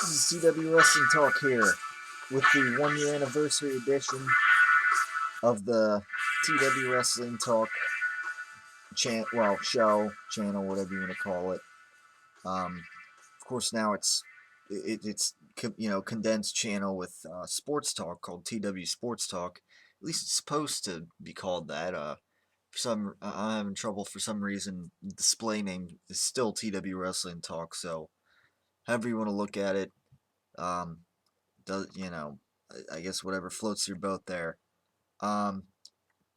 This is TW Wrestling Talk here with the 1 year anniversary edition of the TW Wrestling Talk channel, whatever you want to call it. Of course, now it's condensed channel with sports talk called TW Sports Talk. At least it's supposed to be called that. I'm having trouble for some reason. The display name is still TW Wrestling Talk, so however you want to look at it. Um, does I guess whatever floats your boat there. Um,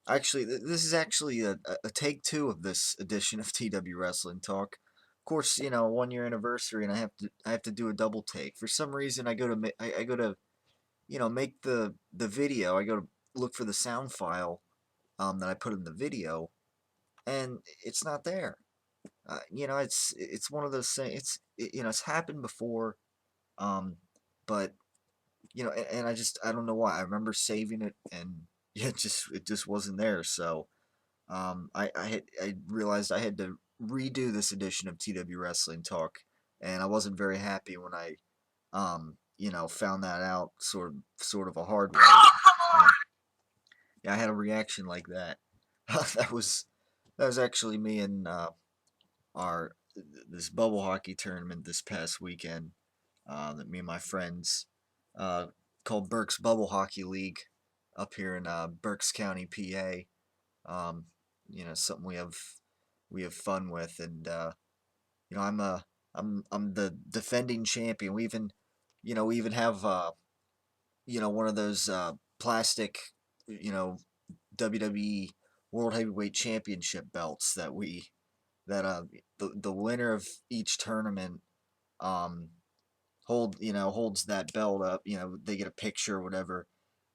Actually, this is actually a take two of this edition of TW Wrestling Talk. Of course, 1 year anniversary, and I have to do a double take. For some reason, I go to make the video. I go to look for the sound file that I put in the video, and it's not there. It's one of those things. It's happened before, um, but and I don't know why. I remember saving it, and yeah, it just wasn't there. So I realized I had to redo this edition of TW Wrestling Talk, and I wasn't very happy when I found that out sort of a hard way. And, yeah, I had a reaction like that. That was actually me and our this bubble hockey tournament this past weekend that me and my friends uh, called Berks Bubble Hockey League up here in Berks County, PA. Um, something we have fun with, and I'm the defending champion. We even have one of those plastic you know WWE World Heavyweight Championship belts that the winner of each tournament um holds that belt up. They get a picture or whatever.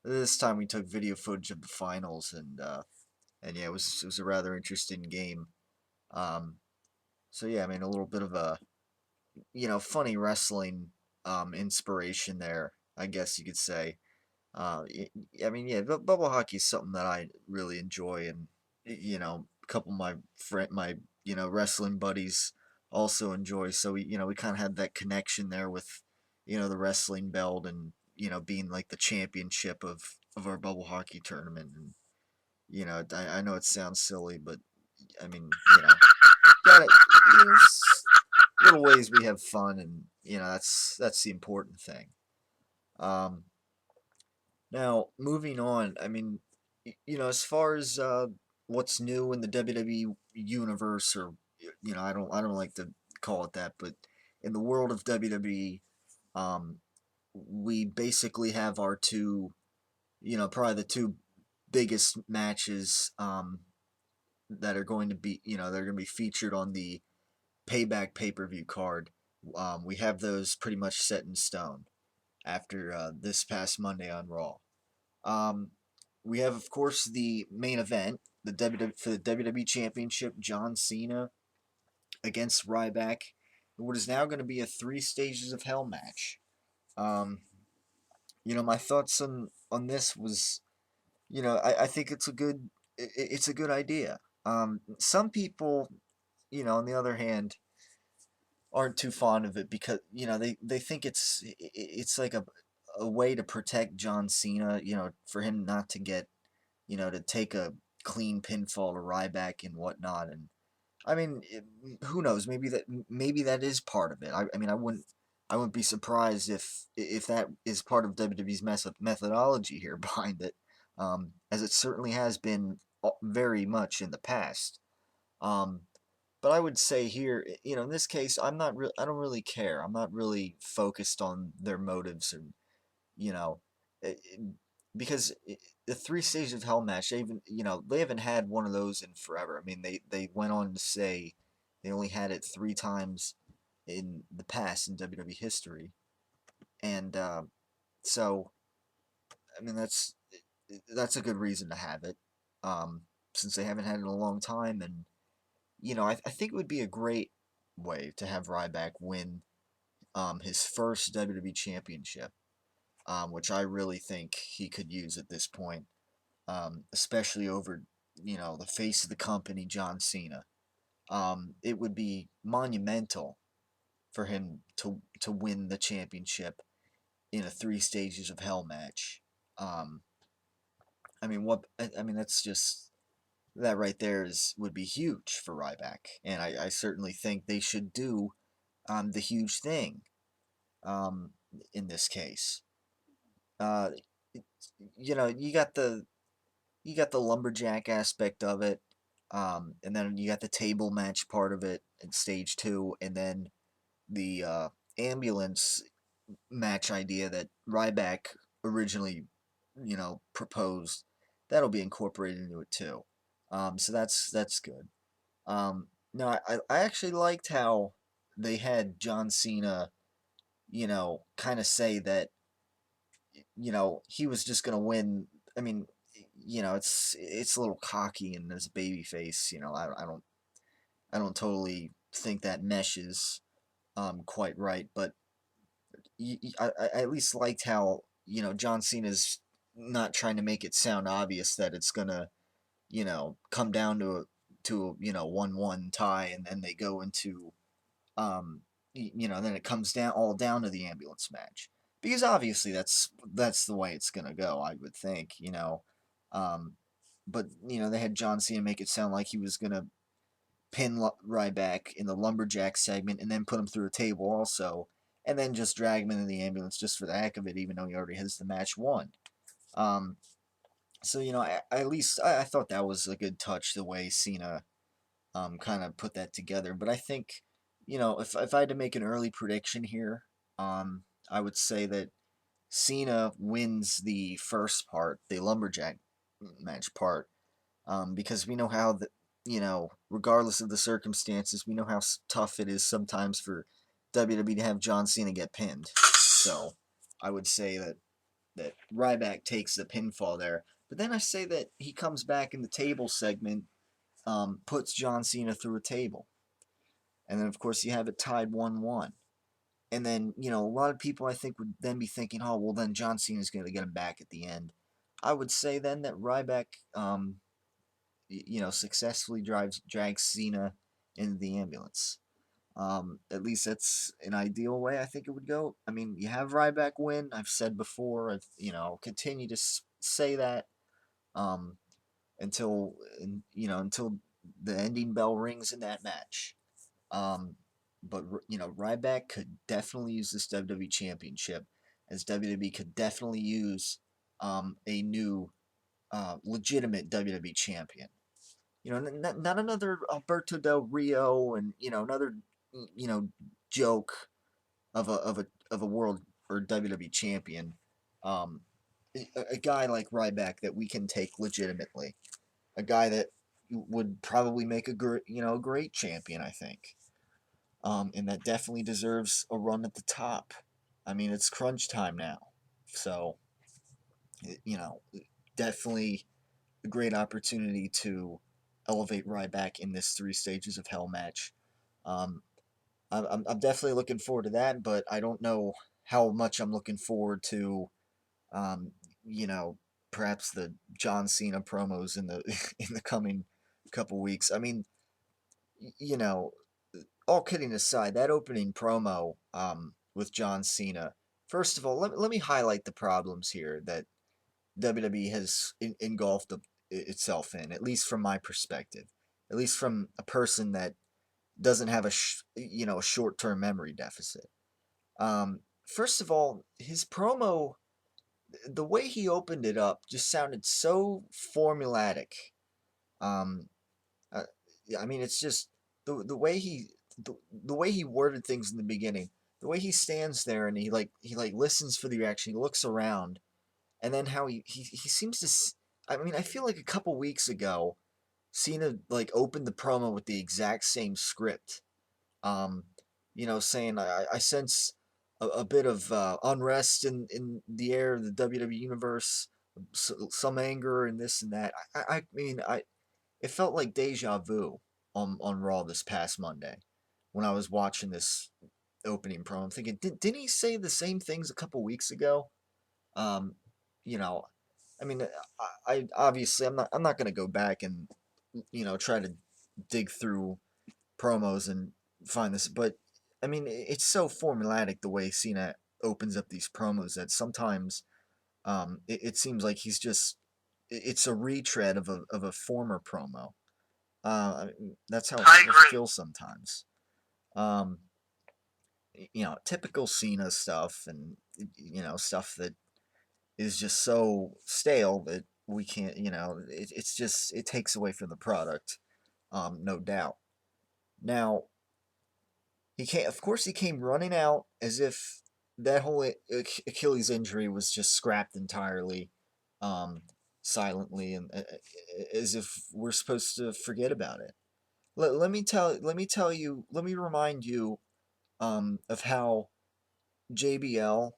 This time we took video footage of the finals, and yeah, it was a rather interesting game. Um, so yeah, I mean, a little bit of a funny wrestling inspiration there, I guess you could say. I mean, yeah, bubble hockey is something that I really enjoy, and a couple of my wrestling buddies also enjoy. So we kind of had that connection there with the wrestling belt, and being like the championship of our bubble hockey tournament. And I know it sounds silly, but I mean, gotta, little ways we have fun, and that's the important thing. Um, Now, moving on, I mean, as far as what's new in the WWE universe, or I don't like to call it that, but in the world of WWE, um, we basically have our two, probably the two biggest matches that are going to be, they're going to be featured on the Payback pay-per-view card. We have those pretty much set in stone after this past Monday on Raw. Um, we have, of course, the main event, for the WWE Championship, John Cena against Ryback, in what is now going to be a Three Stages of Hell match. Um, my thoughts on this was, I think it's a good idea. Some people, on the other hand, aren't too fond of it because they think it's like a way to protect John Cena, for him not to get to take a clean pinfall to Ryback and whatnot. And I mean, who knows? Maybe that is part of it. I mean, I wouldn't be surprised if that is part of WWE's methodology here behind it, as it certainly has been very much in the past. Um, but I would say here, in this case, I don't really care. I'm not really focused on their motives, and you know, eh, eh, because the Three Stages of Hell match, they haven't had one of those in forever. I mean, they went on to say they only had it 3 times in the past in WWE history, and so I mean that's a good reason to have it, since they haven't had it in a long time. And I think it would be a great way to have Ryback win his first WWE championship, which I really think he could use at this point, especially over the face of the company, John Cena. It would be monumental for him to win the championship in a three stages of hell match. Um, I mean, I mean, that's just that right there is would be huge for Ryback, and I certainly think they should do the huge thing um, in this case. Uh, you know, you got the lumberjack aspect of it, and then you got the table match part of it in stage two, and then the ambulance match idea that Ryback originally, proposed. That'll be incorporated into it too. So that's good. No, I actually liked how they had John Cena, kind of say that, he was just gonna win. I mean, it's a little cocky in his baby face. I don't totally think that meshes quite right, but I at least liked how John Cena's not trying to make it sound obvious that it's gonna come down to a 1-1 tie, and then they go into then it comes down all down to the ambulance match, because obviously that's the way it's gonna go, I would think. Um, but they had John Cena make it sound like he was gonna pin Ryback in the lumberjack segment and then put him through a table also, and then just drag him into the ambulance just for the heck of it, even though he already has the match won. Um, so at least I thought that was a good touch, the way Cena kind of put that together. But I think, if I had to make an early prediction here, I would say that Cena wins the first part, the lumberjack match part, because we know how regardless of the circumstances, we know how tough it is sometimes for WWE to have John Cena get pinned. So I would say that Ryback takes the pinfall there. But then I say that he comes back in the table segment, puts John Cena through a table. And then, of course, you have it tied 1-1. And then, a lot of people I think would then be thinking, oh, well, then John Cena's going to get him back at the end. I would say then that Ryback, successfully drags Cena into the ambulance. At least that's an ideal way I think it would go. I mean, you have Ryback win. I've said before. I'll continue to say that um, until the ending bell rings in that match. Um, but Ryback could definitely use this WWE Championship, as WWE could definitely use a new legitimate WWE champion. Not another Alberto Del Rio, and another you know joke of a world or WWE champion. Um, a guy like Ryback that we can take legitimately, a guy that would probably make a great champion, I think, and that definitely deserves a run at the top. I mean, it's crunch time now, so you know, definitely a great opportunity to elevate Ryback in this three stages of hell match. Um, I'm definitely looking forward to that, but I don't know how much I'm looking forward to, um, you know, perhaps the John Cena promos in the in the coming couple weeks. I mean, you know, all kidding aside, that opening promo with John Cena. First of all, let me highlight the problems here that WWE has engulfed itself in, at least from my perspective, at least from a person that doesn't have a short term memory deficit. First of all, his promo, the way he opened it up, just sounded so formulatic. Um, uh, I mean, it's just the way the way he worded things in the beginning, the way he stands there and he listens for the reaction, he looks around, and then how he seems to. I mean, I feel like a couple weeks ago, Cena opened the promo with the exact same script. Um, saying I sense a bit of unrest in the air of the WWE universe, some anger and this and that. I mean, it felt like deja vu on Raw this past Monday when I was watching this opening promo. I'm thinking, didn't he say the same things a couple weeks ago? Um, you know, I mean, I obviously I'm not gonna go back and try to dig through promos and find this, but I mean, it's so formulaic the way Cena opens up these promos that sometimes it seems like he's just it's a retread of a former promo. I mean, that's how it feels sometimes. Um, typical Cena stuff, and stuff that is just so stale that we can't. It's just it takes away from the product, no doubt. Now he came, of course, he came running out as if that whole Achilles injury was just scrapped entirely, um, silently, and as if we're supposed to forget about it. Let me remind you of how JBL,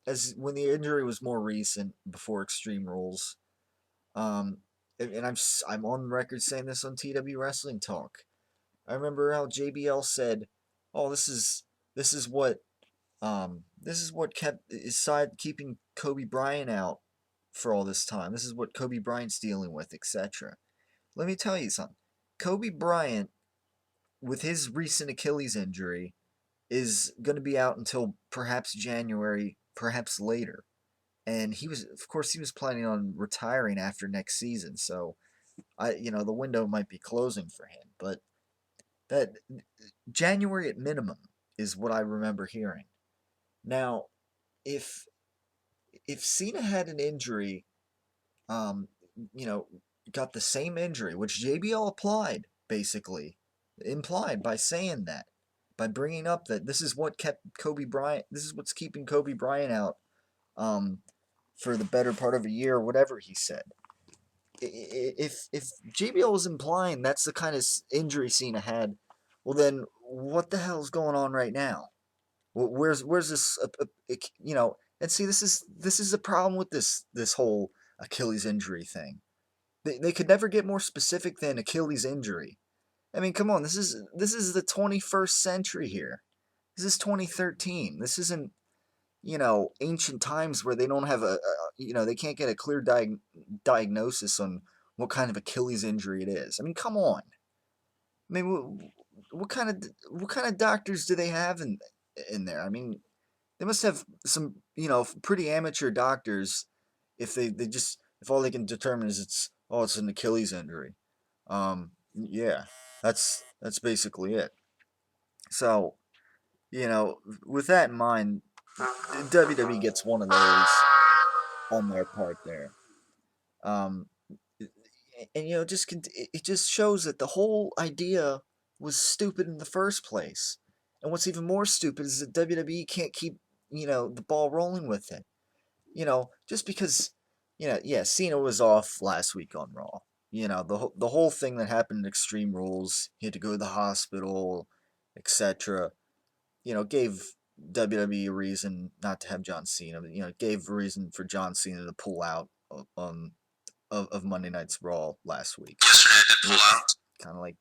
as when the injury was more recent before Extreme Rules, um, and I'm on record saying this on TW Wrestling Talk. I remember how JBL said, "Oh, this is what kept is side keeping Kobe Bryant out for all this time. This is what Kobe Bryant's dealing with, etc." Let me tell you something. Kobe Bryant, with his recent Achilles injury, is going to be out until perhaps January, perhaps later. And of course, he was planning on retiring after next season. So, the window might be closing for him. But that January at minimum is what I remember hearing. Now, if Cena had an injury, um, you know, got the same injury, which JBL applied, basically, implied by saying that, by bringing up that this is what's keeping Kobe Bryant out, um, for the better part of a year, or whatever he said. If JBL was implying that's the kind of injury Cena had, well then what the hell's going on right now? Where's this? And see, this is a problem with this whole Achilles injury thing. They could never get more specific than Achilles injury. I mean, come on, this is the 21st century here. This is 2013. This isn't ancient times where they don't have they can't get a clear diagnosis on what kind of Achilles injury it is. I mean, come on. I mean, what kind of doctors do they have in there? I mean, they must have some, pretty amateur doctors if if all they can determine is it's an Achilles injury. Yeah, that's basically it. So, with that in mind, WWE gets one of those on their part there. Um, and it just shows that the whole idea was stupid in the first place. And what's even more stupid is that WWE can't keep the ball rolling with it. Just because yeah, Cena was off last week on Raw. The whole thing that happened in Extreme Rules, he had to go to the hospital, etc. Gave WWE a reason not to have John Cena. Gave a reason for John Cena to pull out of Monday Night's Raw last week. Kind of like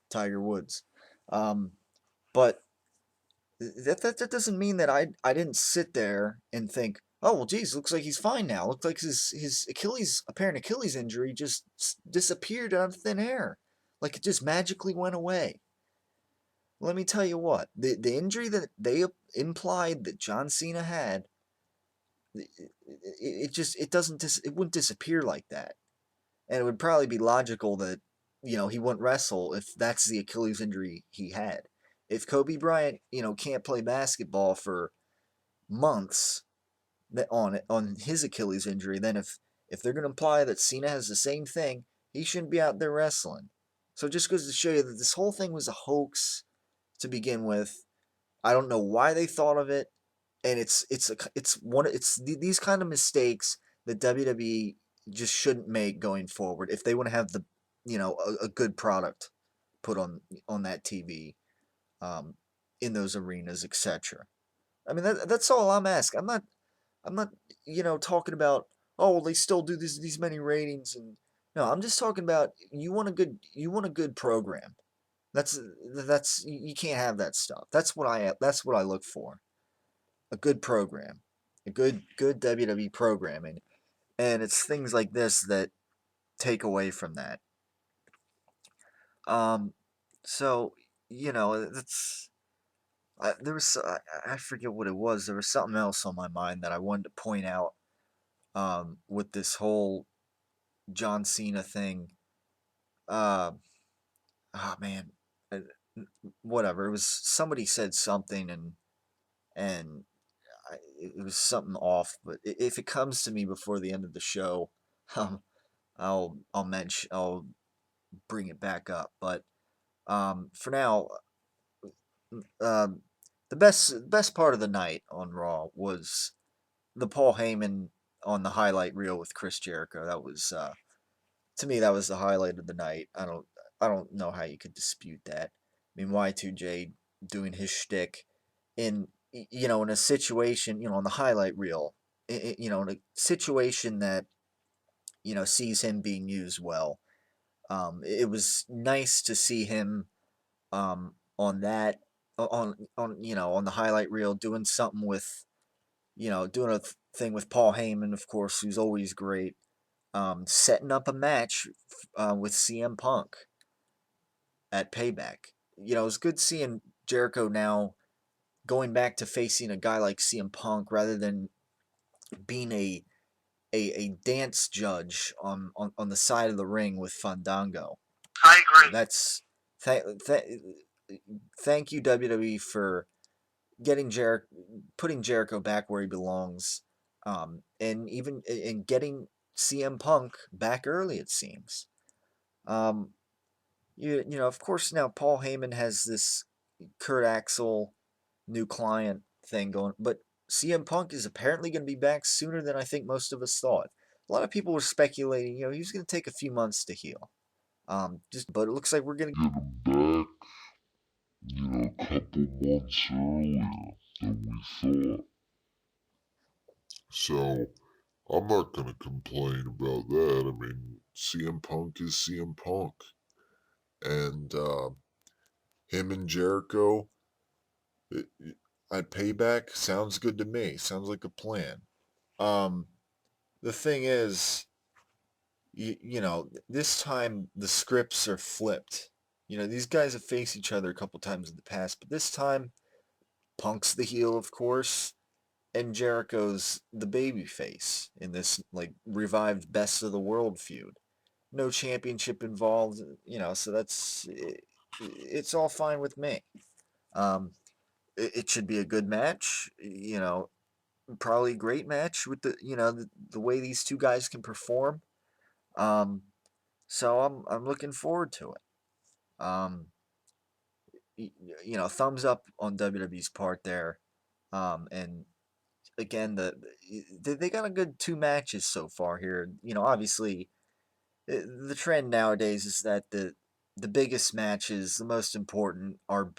Tiger Woods. But that doesn't mean that I didn't sit there and think, oh well, geez, looks like he's fine now. Looks like his apparent Achilles injury just disappeared out of thin air, like it just magically went away. Let me tell you what, the injury that they implied that John Cena had, it wouldn't disappear like that. And it would probably be logical that, he wouldn't wrestle if that's the Achilles injury he had. If Kobe Bryant, can't play basketball for months on his Achilles injury, then if they're going to imply that Cena has the same thing, he shouldn't be out there wrestling. So it just goes to show you that this whole thing was a hoax to begin with. I don't know why they thought of it, and it's these kind of mistakes that WWE just shouldn't make going forward if they want to have a good product put on that TV, um, in those arenas, etc. I mean that's all I'm asking. I'm not talking about, oh well, they still do these many ratings, and no, I'm just talking about you want a good program. That's you can't have that stuff. That's what I look for. A good program, a good WWE programming, and it's things like this that take away from that. Um, so that's there was I forget what it was. There was something else on my mind that I wanted to point out with this whole John Cena thing. Uh, oh man, uh, whatever. It was somebody said something and it was something off. But if it comes to me before the end of the show, um, I'll bring it back up. But for now, um, the best part of the night on Raw was the Paul Heyman on the highlight reel with Chris Jericho. That was to me that was the highlight of the night. I don't know how you could dispute that. I mean, Y2J doing his shtick in in a situation on the highlight reel, in a situation that sees him being used well. It was nice to see him on that on on the highlight reel doing something with doing a thing with Paul Heyman, of course, who's always great. Setting up a match with CM Punk at Payback. It's good seeing Jericho now going back to facing a guy like CM Punk rather than being a dance judge on the side of the ring with Fandango. I agree. That's th- th- thank you WWE for putting Jericho back where he belongs, and even and getting CM Punk back early. It seems. Um, of course, now Paul Heyman has this Kurt Axel new client thing going, but CM Punk is apparently going to be back sooner than I think most of us thought. A lot of people were speculating, he's going to take a few months to heal. But it looks like we're going to get him back, a couple months earlier than we thought. So I'm not gonna complain about that. I mean, CM Punk is CM Punk, and him and Jericho at Payback sounds good to me. Sounds like a plan. Um, the thing is, this time the scripts are flipped. These guys have faced each other a couple times in the past, but this time Punk's the heel, of course, and Jericho's the baby face in this like revived best of the world feud. No championship involved, so it's all fine with me. Um, it should be a good match, probably a great match with the way these two guys can perform. Um, so I'm looking forward to it. Um, thumbs up on WWE's part there. And again, they got a good two matches so far here. Obviously, the trend nowadays is that the biggest matches, the most important, are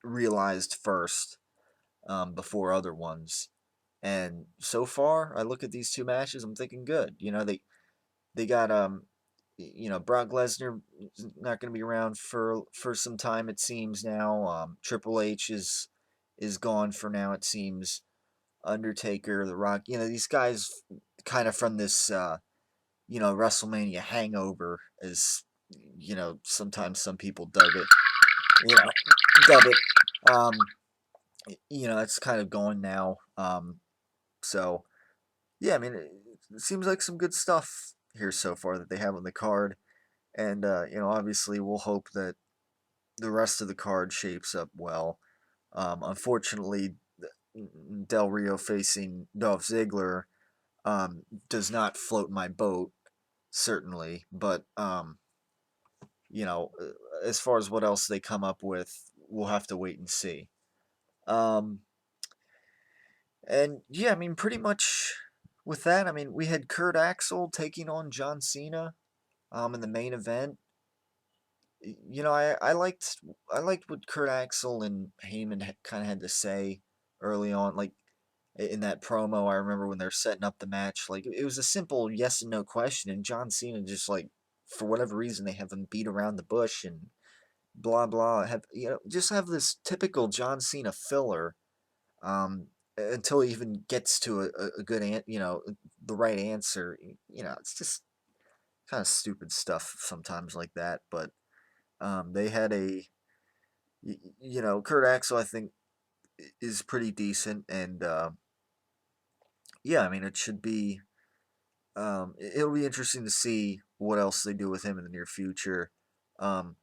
realized first before other ones. And so far, I look at these two matches, I'm thinking good. They got Brock Lesnar is not going to be around for some time. It seems now. Triple H is gone for now. It seems. Undertaker, The Rock. These guys kind of from this WrestleMania hangover, as sometimes some people dub it. Dub it. Um, it's kind of going now. So yeah, I mean, it seems like some good stuff here so far that they have on the card, and obviously we'll hope that the rest of the card shapes up well. Unfortunately, Del Rio facing Dolph Ziggler does not float my boat, certainly, but you know, as far as what else they come up with, we'll have to wait and see. Um, and yeah, I mean, pretty much with that, I mean, we had Kurt Axel taking on John Cena in the main event. I liked what Kurt Axel and Heyman kind of had to say early on, like in that promo. I remember when they're setting up the match, like it was a simple yes and no question, and John Cena just like for whatever reason they have him beat around the bush and blah blah. Just have this typical John Cena filler until he even gets to a good the right answer. It's just kind of stupid stuff sometimes like that, but They had Kurt Axel, I think, is pretty decent, and yeah, I mean, it should be. It'll be interesting to see what else they do with him in the near future. Um,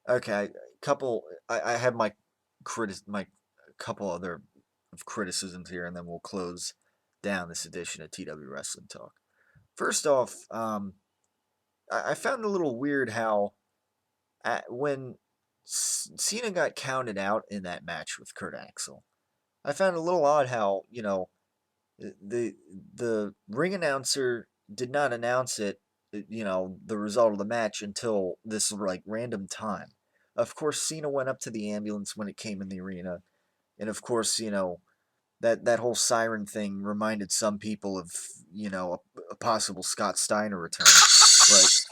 okay, couple. I have my couple other of criticisms here, and then we'll close down this edition of TW Wrestling Talk. First off, I found it a little weird how when Cena got counted out in that match with Kurt Axel, I found it a little odd how the the ring announcer did not announce it, the result of the match until this like random time. Of course, Cena went up to the ambulance when it came in the arena, and of course, that whole siren thing reminded some people of a possible Scott Steiner return, but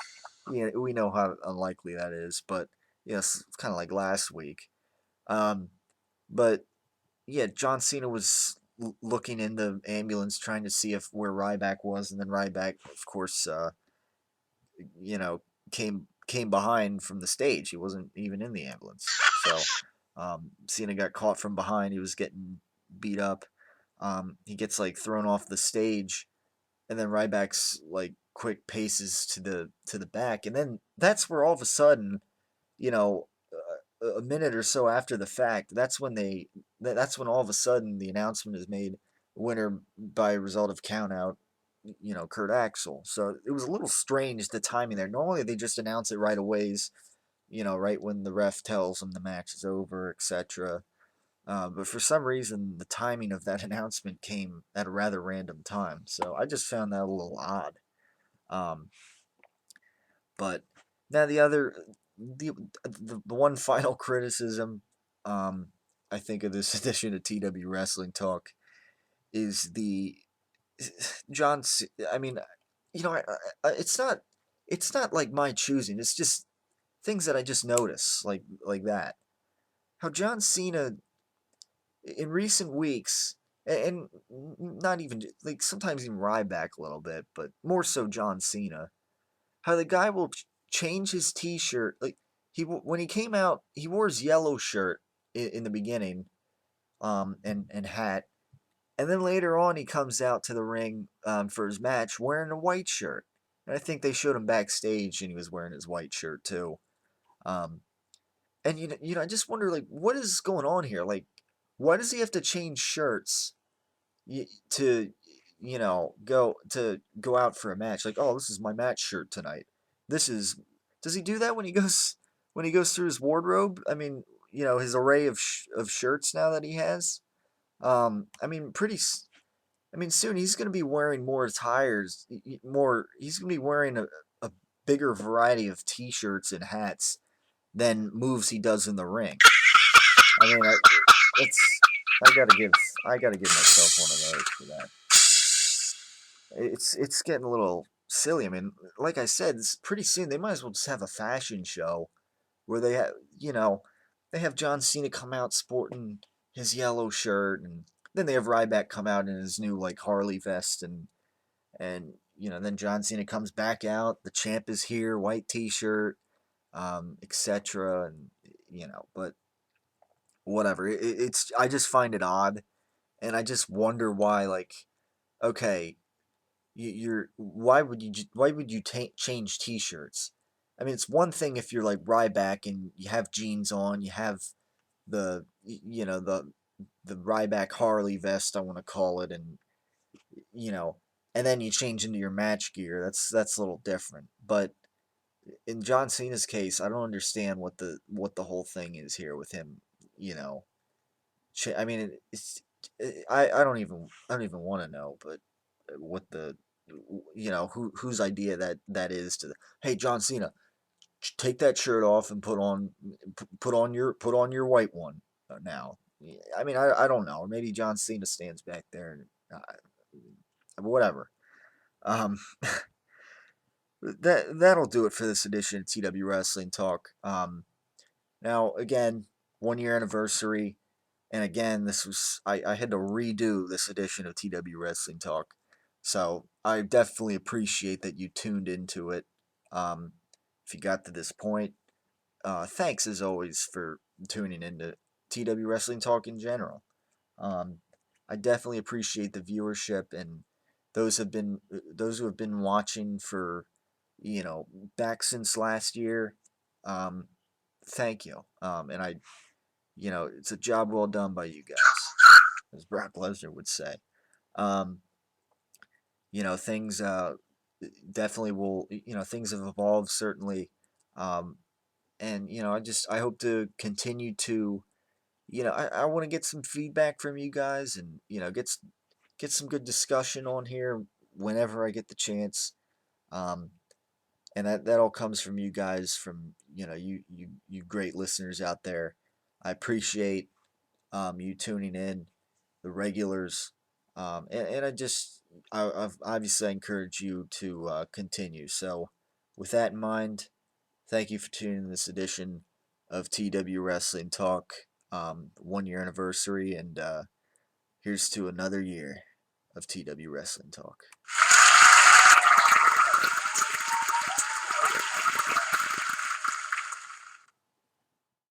we know how unlikely that is. But yes, it's kind of like last week. Um, but yeah, John Cena was looking in the ambulance trying to see if where Ryback was, and then Ryback, of course, you know, came behind from the stage. He wasn't even in the ambulance, so Cena got caught from behind. He was getting beat up. He gets like thrown off the stage, and then Ryback's like quick paces to the back, and then that's where all of a sudden, you know, a minute or so after the fact, that's when all of a sudden the announcement is made, winner by result of countout, Kurt Axel. So it was a little strange the timing there. Normally they just announce it right away, right when the ref tells them the match is over, etc. But for some reason, the timing of that announcement came at a rather random time. So I just found that a little odd. Um, but now the one final criticism, um, I think of this edition of TW Wrestling Talk is the John. I mean, it's not like my choosing. It's just things that I just notice, like that. How John Cena in recent weeks, and not even like sometimes even Ryback a little bit, but more so John Cena, how the guy will change his T-shirt. Like when he came out, he wore his yellow shirt in the beginning, and hat, and then later on he comes out to the ring for his match wearing a white shirt. And I think they showed him backstage, and he was wearing his white shirt too. Um, and I just wonder like what is going on here? Like, why does he have to change shirts to go out for a match? Like, oh, this is my match shirt tonight. This is Does he do that when he goes through his wardrobe? I mean, his array of shirts now that he has. I mean, soon he's going to be wearing more attires, more. He's going to be wearing a bigger variety of T-shirts and hats than moves he does in the ring. I mean, it's I gotta give myself one of those for that. It's getting a little silly. I mean, like I said, it's pretty soon they might as well just have a fashion show where they have John Cena come out sporting his yellow shirt, and then they have Ryback come out in his new like Harley vest, and then John Cena comes back out. The champ is here, white T-shirt, etc. And but whatever. It's I just find it odd, and I just wonder why. Like, okay, you're why would you change T-shirts? I mean, it's one thing if you're like Ryback and you have jeans on, you have the the Ryback Harley vest, I want to call it, and you know, and then you change into your match gear. That's a little different. But in John Cena's case, I don't understand what the whole thing is here with him. You know, I mean, I don't even want to know, but what the whose idea that is to hey John Cena, take that shirt off and put on your white one now. I mean, I don't know. Maybe John Cena stands back there and whatever. Um, that'll do it for this edition of TW Wrestling Talk. Now again, 1 year anniversary. And again, I had to redo this edition of TW Wrestling Talk. So I definitely appreciate that you tuned into it. Um, if you got to this point, thanks as always for tuning into TW Wrestling Talk in general. Um, I definitely appreciate the viewership and those who have been watching for back since last year. Um, thank you. And it's a job well done by you guys, as Brock Lesnar would say. Um, things definitely will. Things have evolved certainly, um, and I hope to continue to. I want to get some feedback from you guys, and get some good discussion on here whenever I get the chance. Um, and that all comes from you guys, from you great listeners out there. I appreciate you tuning in, the regulars, and I've obviously encourage you to continue. So, with that in mind, thank you for tuning in this edition of TW Wrestling Talk, 1 year anniversary, and here's to another year of TW Wrestling Talk.